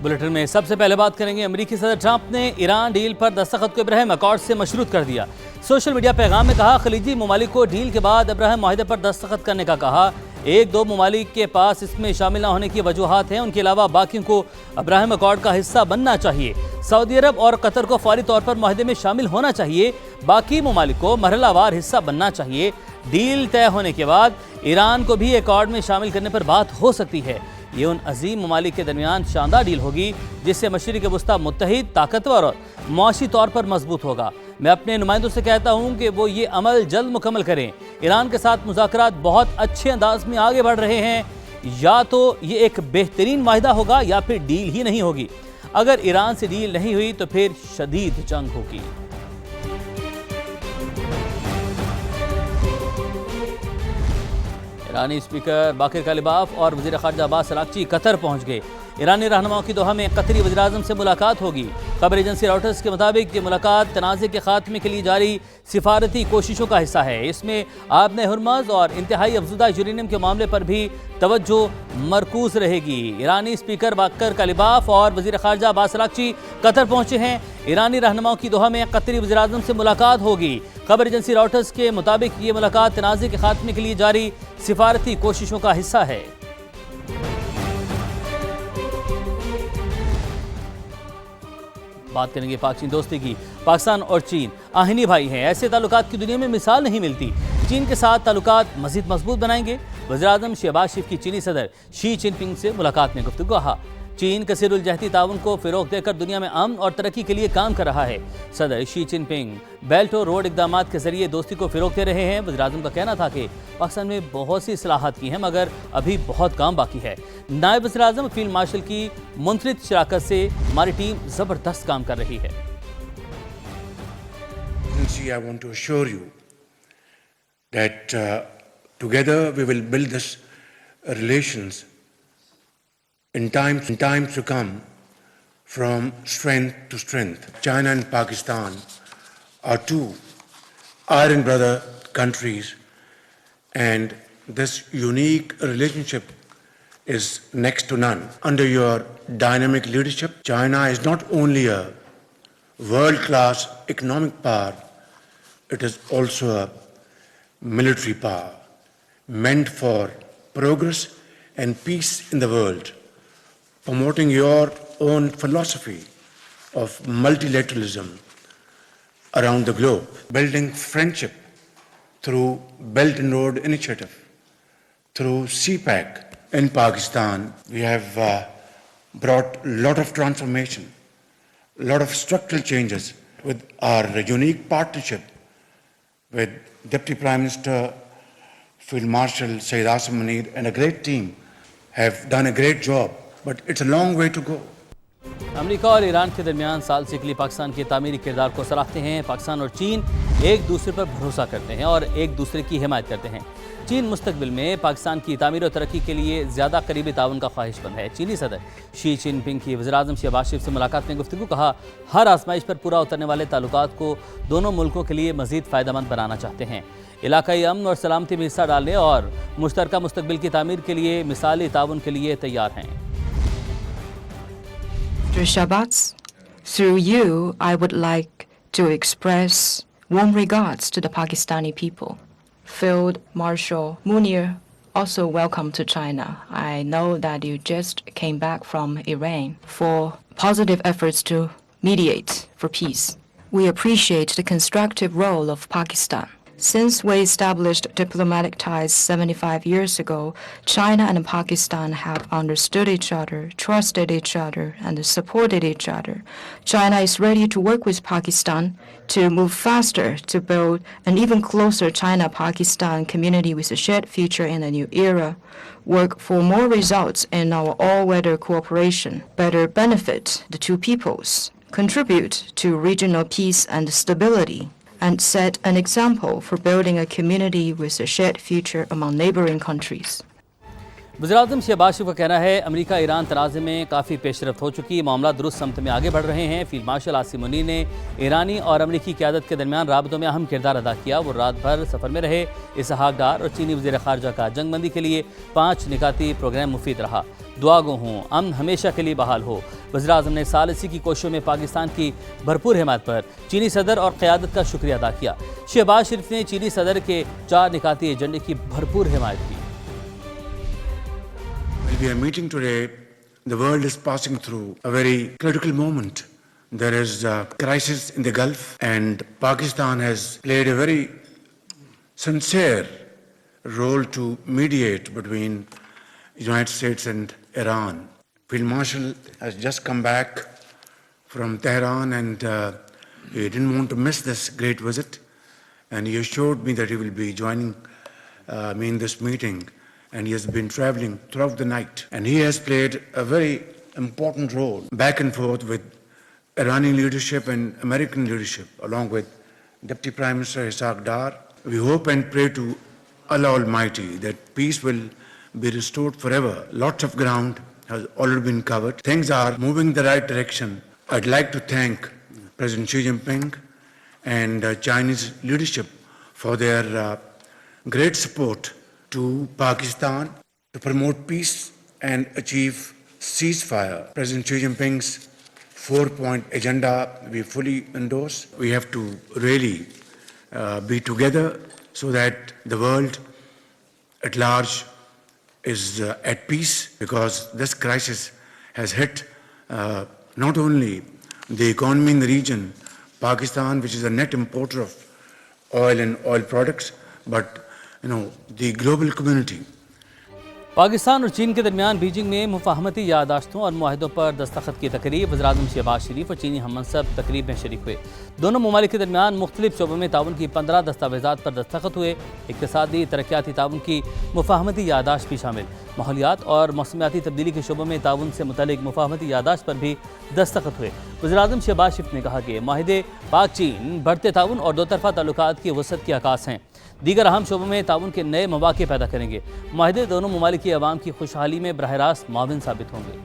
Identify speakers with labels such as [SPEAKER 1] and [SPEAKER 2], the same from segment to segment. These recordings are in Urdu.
[SPEAKER 1] بلیٹن میں سب سے پہلے بات کریں گے، امریکی صدر ٹرمپ نے ایران ڈیل پر دستخط کو ابراہیم اکارڈ سے مشروط کر دیا۔ سوشل میڈیا پیغام میں کہا، خلیجی ممالک کو ڈیل کے بعد ابراہیم معاہدے پر دستخط کرنے کا کہا۔ ایک دو ممالک کے پاس اس میں شامل نہ ہونے کی وجوہات ہیں، ان کے علاوہ باقیوں کو ابراہیم اکارڈ کا حصہ بننا چاہیے۔ سعودی عرب اور قطر کو فوری طور پر معاہدے میں شامل ہونا چاہیے، باقی ممالک کو مرحلہ وار حصہ بننا چاہیے۔ ڈیل طے ہونے کے بعد ایران کو بھی اکارڈ میں شامل کرنے پر بات ہو سکتی ہے۔ یہ ان عظیم ممالک کے درمیان شاندار ڈیل ہوگی جس سے مشرق وسطیٰ متحد، طاقتور اور معاشی طور پر مضبوط ہوگا۔ میں اپنے نمائندوں سے کہتا ہوں کہ وہ یہ عمل جلد مکمل کریں۔ ایران کے ساتھ مذاکرات بہت اچھے انداز میں آگے بڑھ رہے ہیں۔ یا تو یہ ایک بہترین معاہدہ ہوگا یا پھر ڈیل ہی نہیں ہوگی۔ اگر ایران سے ڈیل نہیں ہوئی تو پھر شدید جنگ ہوگی۔ ایرانی اسپیکر باقر کالباف اور وزیر خارجہ عباس اراغچی قطر پہنچ گئے۔ ایرانی رہنماؤں کی دوحہ میں قطری وزیراعظم سے ملاقات ہوگی۔ خبر ایجنسی راؤٹرز کے مطابق یہ ملاقات تنازع کے خاتمے کے لیے جاری سفارتی کوششوں کا حصہ ہے۔ اس میں آبِ ہرمز اور انتہائی افزودہ یورینیم کے معاملے پر بھی توجہ مرکوز رہے گی۔ ایرانی اسپیکر باقر کالباف اور وزیر خارجہ عباس اراغچی قطر پہنچے ہیں۔ ایرانی رہنماؤں کی دوحہ میں قطری وزیراعظم سے ملاقات ہوگی۔ خبر ایجنسی راؤٹرز کے مطابق یہ ملاقات تنازع کے خاتمے کے لیے جاری سفارتی کوششوں کا حصہ ہے۔ بات کریں گے پاک چین دوستی کی۔ پاکستان اور چین آہنی بھائی ہیں، ایسے تعلقات کی دنیا میں مثال نہیں ملتی۔ چین کے ساتھ تعلقات مزید مضبوط بنائیں گے۔ وزیراعظم شہباز شریف کی چینی صدر شی جن پنگ سے ملاقات میں گفتگو۔ کہا، چین کثیر الجہتی تعاون کو فروغ دے کر دنیا میں امن اور ترقی کے لیے کام کر رہا ہے۔ صدر شی جن پنگ بیلٹ اور روڈ اقدامات کے ذریعے دوستی کو فروغ دے رہے ہیں۔ وزیراعظم کا کہنا تھا کہ پاکستان میں بہت سی اصلاحات کی ہیں مگر ابھی بہت کام باقی ہے۔ نائب وزیراعظم فیلڈ مارشل کی منفرد شراکت سے ہماری ٹیم زبردست کام کر رہی ہے۔
[SPEAKER 2] I want to assure you that together we will build this relations in times to come from strength to strength. China and Pakistan are two iron brother countries, and this unique relationship is next to none. Under your dynamic leadership, China is not only a world-class economic power, it is also a military power meant for progress and peace in the world, promoting your own philosophy of multilateralism around the globe, building friendship through Belt and Road Initiative, through CPEC. In Pakistan, we have brought a lot of transformation, a lot of structural changes with our unique partnership with Deputy Prime Minister Field Marshal Syed Asim Munir and a great team have done a great job, but it's a long way to go.
[SPEAKER 1] امریکہ اور ایران کے درمیان سال سے کے پاکستان کے تعمیری کردار کو سراہتے ہیں۔ پاکستان اور چین ایک دوسرے پر بھروسہ کرتے ہیں اور ایک دوسرے کی حمایت کرتے ہیں۔ چین مستقبل میں پاکستان کی تعمیر و ترقی کے لیے زیادہ قریبی تعاون کا خواہش مند ہے۔ چینی صدر شی جن پنگ کی وزیراعظم شہباز شریف سے ملاقات میں گفتگو۔ کہا، ہر آزمائش پر پورا اترنے والے تعلقات کو دونوں ملکوں کے لیے مزید فائدہ مند بنانا چاہتے ہیں۔ علاقائی امن اور سلامتی میں حصہ ڈالنے اور مشترکہ مستقبل کی تعمیر کے لیے مثالی تعاون کے لیے تیار ہیں۔
[SPEAKER 3] Mr. Shahbaz, through you, I would like to express warm regards to the Pakistani people. Field Marshal Munir, also welcome to China. I know that you just came back from Iran for positive efforts to mediate for peace. We appreciate the constructive role of Pakistan. Since we established diplomatic ties 75 years ago, China and Pakistan have understood each other, trusted each other, and supported each other. China is ready to work with Pakistan to move faster to build an even closer China-Pakistan community with a shared future in a new era, work for more results in our all-weather cooperation, better benefit the two peoples, contribute to regional peace and stability, and set an example for building a community with a shared future among neighboring countries.
[SPEAKER 1] وزیراعظم شہباز شریف کا کہنا ہے امریکہ ایران تنازع میں کافی پیش رفت ہو چکی، معاملات درست سمت میں آگے بڑھ رہے ہیں۔ فیلڈ مارشل عاصم منیر نے ایرانی اور امریکی قیادت کے درمیان رابطوں میں اہم کردار ادا کیا۔ وہ رات بھر سفر میں رہے۔ اسحاق ڈار اور چینی وزیر خارجہ کا جنگ بندی کے لیے 5 نکاتی پروگرام مفید رہا۔ دعا گو ہوں امن ہمیشہ کے لیے بحال ہو۔ وزیراعظم نے ثالثی کی کوششوں میں پاکستان کی بھرپور حمایت پر چینی صدر اور قیادت کا شکریہ ادا کیا۔ شہباز شریف نے چینی صدر کے 4 نکاتی ایجنڈے کی بھرپور حمایت کی۔
[SPEAKER 2] We are meeting today. The world is passing through a very critical moment. There is a crisis in the Gulf, and Pakistan has played a very sincere role to mediate between the United States and Iran. Field Marshal has just come back from Tehran, and he didn't want to miss this great visit, and he assured me that he will be joining me in this meeting. And he has been traveling throughout the night. And he has played a very important role back and forth with Iranian leadership and American leadership, along with Deputy Prime Minister Ishaq Dar. We hope and pray to Allah Almighty that peace will be restored forever. Lots of ground has already been covered. Things are moving in the right direction. I'd like to thank President Xi Jinping and Chinese leadership for their great support to Pakistan to promote peace and achieve ceasefire. President Xi Jinping's 4-point agenda we fully endorse. We have to really be together so that the world at large is at peace, because this crisis has hit not only the economy in the region, Pakistan, which is a net importer of oil and oil products, but the global community.
[SPEAKER 1] Pakistan اور چین کے درمیان بیجنگ میں مفاہمتی یادداشتوں اور معاہدوں پر دستخط کی تقریب۔ وزیراعظم شہباز شریف اور چینی ہم منصب تقریب میں شریک ہوئے۔ دونوں ممالک کے درمیان مختلف شعبوں میں تعاون کی 15 دستاویزات پر دستخط ہوئے۔ اقتصادی ترقیاتی تعاون کی مفاہمتی یادداشت بھی شامل۔ ماحولیات اور موسمیاتی تبدیلی کے شعبوں میں تعاون سے متعلق مفاہمتی یادداشت پر بھی دستخط ہوئے۔ وزیراعظم شہباز شریف نے کہا کہ معاہدے پاک چین بڑھتے تعاون اور 2 طرفہ تعلقات کی وسعت کی عکاس ہیں۔ دیگر اہم شعبوں میں تعاون کے نئے مواقع پیدا کریں گے۔ معاہدے دونوں ممالک کی عوام کی خوشحالی میں براہ راست معاون ثابت ہوں گے۔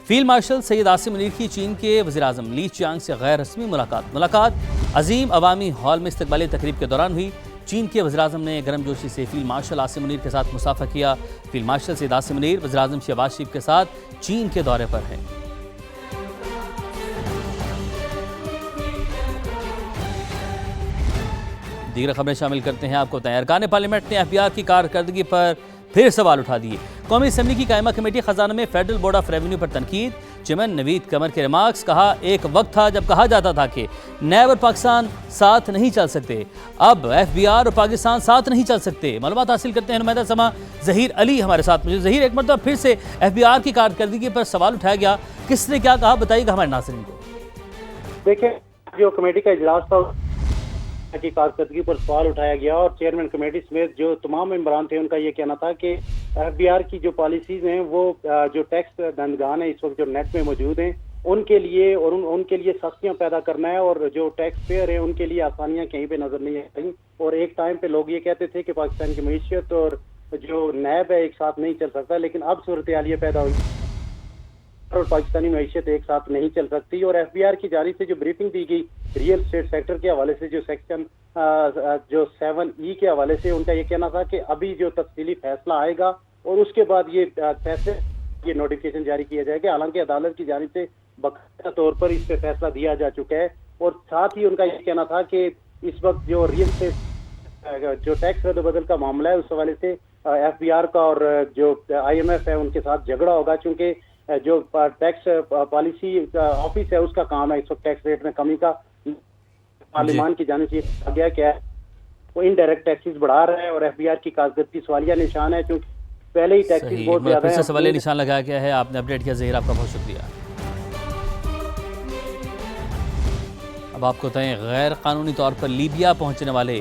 [SPEAKER 1] فیلڈ مارشل سید عاصم منیر کی چین کے وزیراعظم لی چیانگ سے غیر رسمی ملاقات عظیم عوامی ہال میں استقبالی تقریب کے دوران ہوئی۔ چین کے وزیراعظم نے گرم جوشی سے فیلڈ مارشل عاصم منیر کے ساتھ مصافحہ کیا۔ فیلڈ مارشل سید عاصم منیر وزیراعظم شہباز شریف کے ساتھ چین کے دورے پر ہیں۔ دیگر خبریں شامل کرتے ہیں آپ کو بتائیں۔ ارکان پارلیمنٹ نے FBR کی کارکردگی پر پھر سوال اٹھا دیے۔ قومی اسمبلی کی قائمہ کمیٹی خزانہ میں فیڈرل بورڈ آف ریونیو پر تنقید۔ چیئرمین نوید قمر کے ریمارکس، کہا ایک وقت تھا جب کہا جاتا تھا کہ نیب اور پاکستان ساتھ نہیں چل سکتے، اب FBR اور پاکستان ساتھ نہیں چل سکتے۔ معلومات حاصل کرتے ہیں نمائندہ سما ظہیر علی ہمارے ساتھ موجود۔ ظہیر، ایک مرتبہ پھر سے FBR کی کارکردگی پر سوال اٹھایا گیا، کس نے کیا کہا بتائیے گا ہمارے ناظرین کو۔
[SPEAKER 4] دیکھیں، جو کمیٹی کا اجلاس تھا کی کارکردگی پر سوال اٹھایا گیا، اور چیئرمین کمیٹی سمیت جو تمام ممبران تھے ان کا یہ کہنا تھا کہ FBR کی جو پالیسیز ہیں وہ جو ٹیکس دہندگان ہیں اس وقت جو نیٹ میں موجود ہیں ان کے لیے سختیاں پیدا کرنا ہے، اور جو ٹیکس پیئر ہیں ان کے لیے آسانیاں کہیں پہ نظر نہیں آئیں۔ اور ایک ٹائم پہ لوگ یہ کہتے تھے کہ پاکستان کی معیشت اور جو نیب ہے ایک ساتھ نہیں چل سکتا، لیکن اب صورتحال یہ پیدا ہوئی اور پاکستانی معیشت ایک ساتھ نہیں چل سکتی۔ اور FBR کی جانب سے جو بریفنگ دی گئی ریئل اسٹیٹ سیکٹر کے حوالے سے، جو سیکشن جو 7E کے حوالے سے، ان کا یہ کہنا تھا کہ ابھی جو تفصیلی فیصلہ آئے گا اور اس کے بعد یہ نوٹیفیکیشن جاری کیا جائے گا۔ حالانکہ عدالت کی جانب سے باقاعدہ طور پر اس پہ فیصلہ دیا جا چکا ہے، اور ساتھ ہی ان کا یہ کہنا تھا کہ اس وقت جو ریئل اسٹیٹ جو ٹیکس رد و بدل کا معاملہ ہے اس حوالے سے FBR کا اور جو IMF ہے ان کے ساتھ جھگڑا ہوگا، چونکہ جو ٹیکس پالیسی آفس ہے اس کا کام ہے اس وقت ٹیکس ریٹ میں کمی کا۔ پارلیمان کی جانب سے کہا گیا کہ وہ انڈائریکٹ ٹیکسز بڑھا رہا ہے، اور FBR کی کارکردگی سوالیہ نشان ہے، کیونکہ پہلے ہی ٹیکسز بہت زیادہ ہیں۔
[SPEAKER 1] سوالیہ نشان لگایا گیا ہے۔ آپ نے اپڈیٹ کیا ظہیر، آپ کا بہت شکریہ۔ اب آپ کو بتائیں، غیر قانونی طور پر لیبیا پہنچنے والے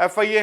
[SPEAKER 5] FIA